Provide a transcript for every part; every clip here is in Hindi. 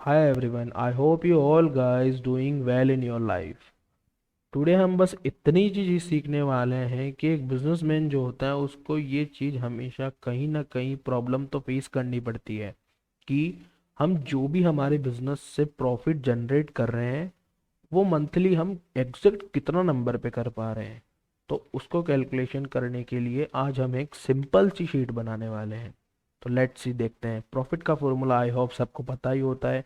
Hi everyone, I hope you all guys doing well in your life. Today हम बस इतनी चीज़ सीखने वाले हैं कि एक बिजनेसमैन जो होता है उसको ये चीज़ हमेशा कहीं ना कहीं प्रॉब्लम तो फेस करनी पड़ती है कि हम जो भी हमारे बिजनेस से प्रॉफिट जनरेट कर रहे हैं वो मंथली हम एग्जैक्ट कितना नंबर पे कर पा रहे हैं। तो उसको कैलकुलेशन करने के लिए आज हम एक सिंपल सी शीट बनाने वाले हैं। तो लेट्स सी देखते हैं। प्रॉफिट का फॉर्मूला आई होप सबको पता ही होता है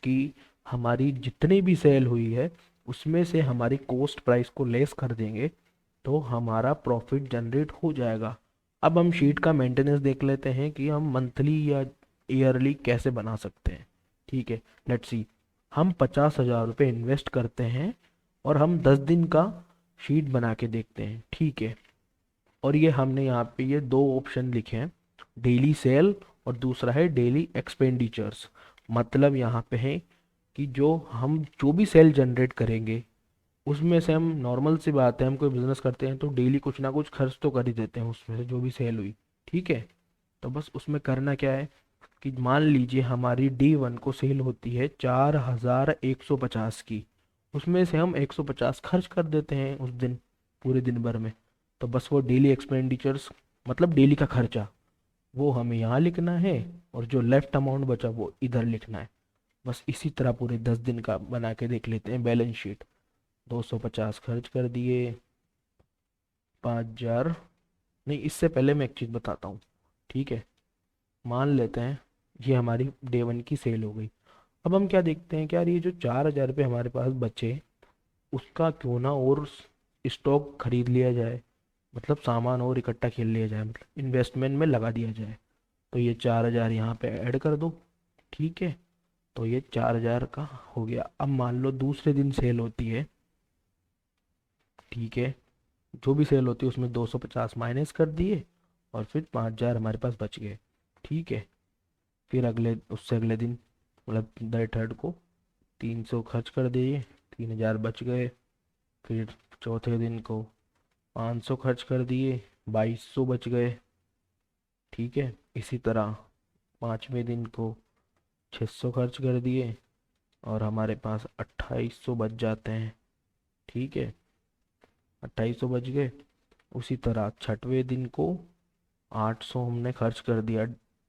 कि हमारी जितनी भी सेल हुई है उसमें से हमारी कॉस्ट प्राइस को लेस कर देंगे तो हमारा प्रॉफिट जनरेट हो जाएगा। अब हम शीट का मेंटेनेंस देख लेते हैं कि हम मंथली या ईयरली कैसे बना सकते हैं। ठीक है, लेट्स सी। हम 50,000 रुपये इन्वेस्ट करते हैं और हम 10 दिन का शीट बना के देखते हैं। ठीक है, और ये हमने यहाँ पे ये दो ऑप्शन लिखे हैं, डेली सेल और दूसरा है डेली एक्सपेंडिचर्स। मतलब यहाँ पे है कि जो भी सेल जनरेट करेंगे उसमें से हम, नॉर्मल सी बात है, हम कोई बिजनेस करते हैं तो डेली कुछ ना कुछ खर्च तो कर ही देते हैं उसमें से जो भी सेल हुई। ठीक है, तो बस उसमें करना क्या है कि मान लीजिए हमारी D1 को सेल होती है 4,150 की। उसमें से हम 150 खर्च कर देते हैं उस दिन, पूरे दिन भर में। तो बस वो डेली एक्सपेंडिचर्स, मतलब डेली का खर्चा, वो हमें यहाँ लिखना है और जो लेफ्ट अमाउंट बचा वो इधर लिखना है। बस इसी तरह पूरे 10 दिन का बना के देख लेते हैं बैलेंस शीट। 250 खर्च कर दिए, 5,000। नहीं, इससे पहले मैं एक चीज़ बताता हूँ। ठीक है, मान लेते हैं ये हमारी डे 1 की सेल हो गई। अब हम क्या देखते हैं कि यार ये जो 4,000 रुपये हमारे पास बचे उसका क्यों ना और स्टॉक खरीद लिया जाए, मतलब सामान और इकट्ठा खेल लिया जाए, मतलब इन्वेस्टमेंट में लगा दिया जाए। तो ये 4,000 यहाँ पे ऐड कर दो। ठीक है, तो ये 4,000 का हो गया। अब मान लो दूसरे दिन सेल होती है। ठीक है, जो भी सेल होती है उसमें 250 माइनस कर दिए और फिर 5,000 हमारे पास बच गए। ठीक है, फिर उससे अगले दिन, मतलब डे थर्ड को 300 खर्च कर दिए, 3,000 बच गए। फिर चौथे दिन को 500 खर्च कर दिए, 2,200 बच गए। ठीक है, इसी तरह पाँचवें दिन को 600 खर्च कर दिए और हमारे पास 2,800 बच जाते हैं। ठीक है, 2,800 बच गए। उसी तरह छठवें दिन को 800 हमने खर्च कर दिया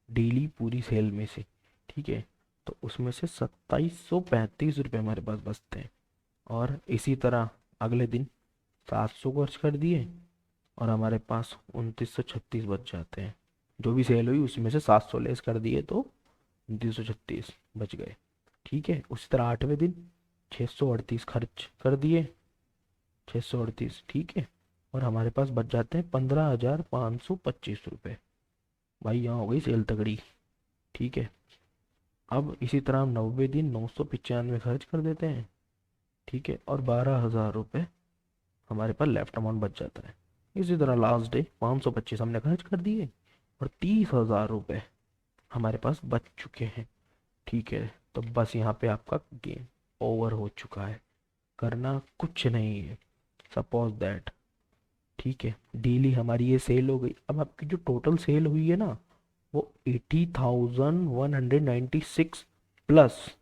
डेली पूरी सेल में से। ठीक है, तो उसमें से 2,735 रुपये हमारे पास बचते हैं। और इसी तरह अगले दिन 700 खर्च कर दिए और हमारे पास 2,936 बच जाते हैं। जो भी सेल हुई उसमें से 700 लेस कर दिए तो 2,936 बच गए। ठीक है, उसी तरह आठवें दिन 638 खर्च कर दिए, 638। ठीक है, और हमारे पास बच जाते हैं 15,525 रुपये। भाई यहाँ हो गई सेल तगड़ी। ठीक है, अब इसी तरह हम 90 दिन 995 खर्च कर देते हैं। ठीक है, और 12,000 रुपये हमारे पास लेफ्ट अमाउंट बच जाता है। इसी तरह लास्ट डे 525 हमने खर्च कर दिए और 30,000 रुपये हमारे पास बच चुके हैं। ठीक है, तो बस यहाँ पे आपका गेम ओवर हो चुका है। करना कुछ नहीं है, सपोज दैट। ठीक है, डेली हमारी ये सेल हो गई। अब आपकी जो टोटल सेल हुई है ना वो 80,196 प्लस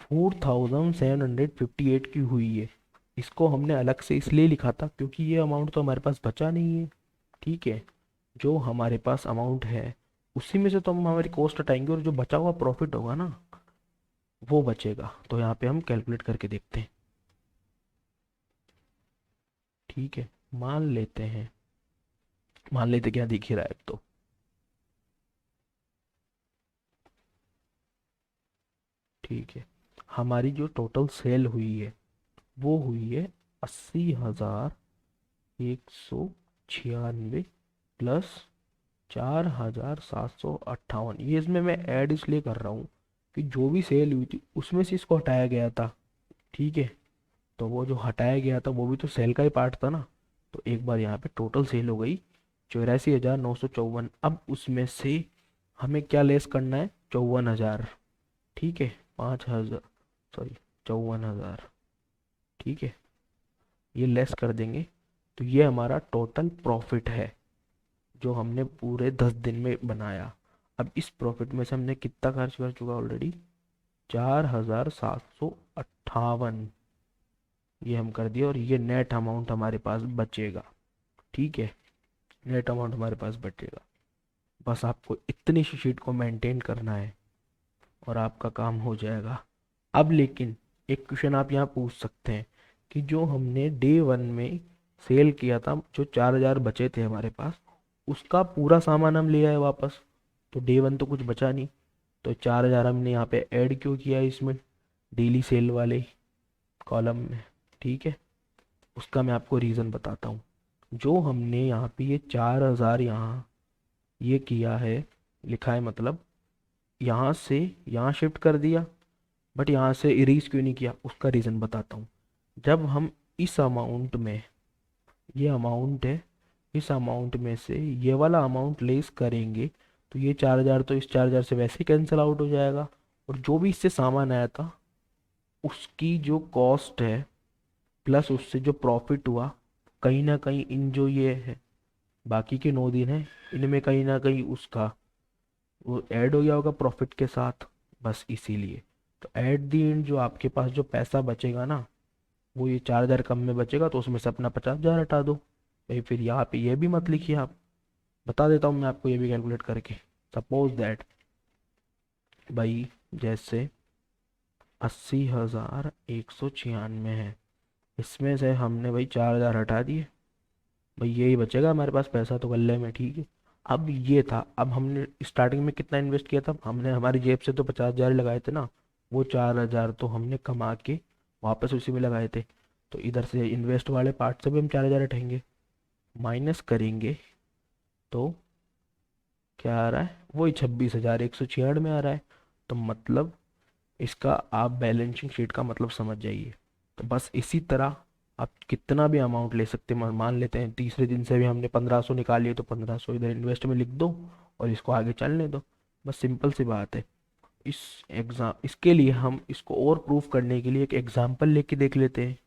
4,758 की हुई है। इसको हमने अलग से इसलिए लिखा था क्योंकि ये अमाउंट तो हमारे पास बचा नहीं है। ठीक है, जो हमारे पास अमाउंट है उसी में से तो हम हमारी कॉस्ट हटाएंगे और जो बचा हुआ प्रॉफिट होगा ना वो बचेगा। तो यहाँ पे हम कैलकुलेट करके देखते हैं। ठीक है, मान लेते हैं, मान लेते क्या दिख ही रहा है अब तो। ठीक है, हमारी जो टोटल सेल हुई है वो हुई है 80,196 प्लस 4,758। ये इसमें मैं ऐड इसलिए कर रहा हूँ कि जो भी सेल हुई थी उसमें से इसको हटाया गया था। ठीक है, तो वो जो हटाया गया था वो भी तो सेल का ही पार्ट था ना। तो एक बार यहाँ पे टोटल सेल हो गई 84,954। अब उसमें से हमें क्या लेस करना है, 54,000। ठीक है, 5,000, सॉरी, 54,000। ठीक है, ये लेस कर देंगे तो ये हमारा टोटल प्रॉफिट है जो हमने पूरे 10 दिन में बनाया। अब इस प्रॉफिट में से हमने कितना खर्च कर चुका ऑलरेडी, 4758 ये हम कर दिए, और ये नेट अमाउंट हमारे पास बचेगा। ठीक है, नेट अमाउंट हमारे पास बचेगा। बस आपको इतनी सी शीट को मेंटेन करना है और आपका काम हो जाएगा। अब लेकिन एक क्वेश्चन आप यहाँ पूछ सकते हैं कि जो हमने डे 1 में सेल किया था, जो 4000 बचे थे हमारे पास, उसका पूरा सामान हम ले आए वापस, तो डे 1 तो कुछ बचा नहीं, तो 4000 हमने यहाँ पे ऐड क्यों किया इसमें, डेली सेल वाले कॉलम में। ठीक है, उसका मैं आपको रीज़न बताता हूँ। जो हमने यहाँ पे ये 4000 यहाँ ये किया है, लिखा है, मतलब यहाँ से यहाँ शिफ्ट कर दिया, बट यहाँ से इरेज क्यों नहीं किया, उसका रीज़न बताता हूँ। जब हम इस अमाउंट में, ये अमाउंट है, इस अमाउंट में से ये वाला अमाउंट लेस करेंगे, तो ये 4000 तो इस 4000 से वैसे ही कैंसिल आउट हो जाएगा, और जो भी इससे सामान आया था उसकी जो कॉस्ट है प्लस उससे जो प्रॉफिट हुआ, कहीं ना कहीं इन जो ये है बाकी के 9 दिन है, इनमें कहीं ना कहीं उसका वो ऐड हो गया होगा प्रॉफिट के साथ, बस इसीलिए। तो एट दी एंड जो आपके पास जो पैसा बचेगा ना, वो ये 4000 कम में बचेगा, तो उसमें से अपना 50,000 हटा दो भाई। फिर यहाँ पे ये भी मत लिखिए आप, बता देता हूँ मैं आपको ये भी कैलकुलेट करके। सपोज दैट भाई, जैसे 80,196 है, इसमें से हमने भाई 4000 हटा दिए, भाई यही बचेगा हमारे पास पैसा तो गले में। ठीक है, अब ये था, अब हमने स्टार्टिंग में कितना इन्वेस्ट किया था, हमने हमारी जेब से तो 50,000 लगाए थे ना, वो 4000 तो हमने कमा के वापस उसी में लगाए थे, तो इधर से इन्वेस्ट वाले पार्ट से भी हम 4000 हटाएंगे, माइनस करेंगे, तो क्या आ रहा है, वही 26,196 में आ रहा है। तो मतलब इसका आप बैलेंसिंग शीट का मतलब समझ जाइए। तो बस इसी तरह आप कितना भी अमाउंट ले सकते हैं, मान लेते हैं तीसरे दिन से भी हमने 1500 निकाली है, तो 1500 इधर इन्वेस्ट में लिख दो और इसको आगे चलने दो, बस सिंपल सी बात है। इस एग्जाम इसके लिए हम इसको और प्रूफ करने के लिए एक एग्जाम्पल लेके देख लेते हैं।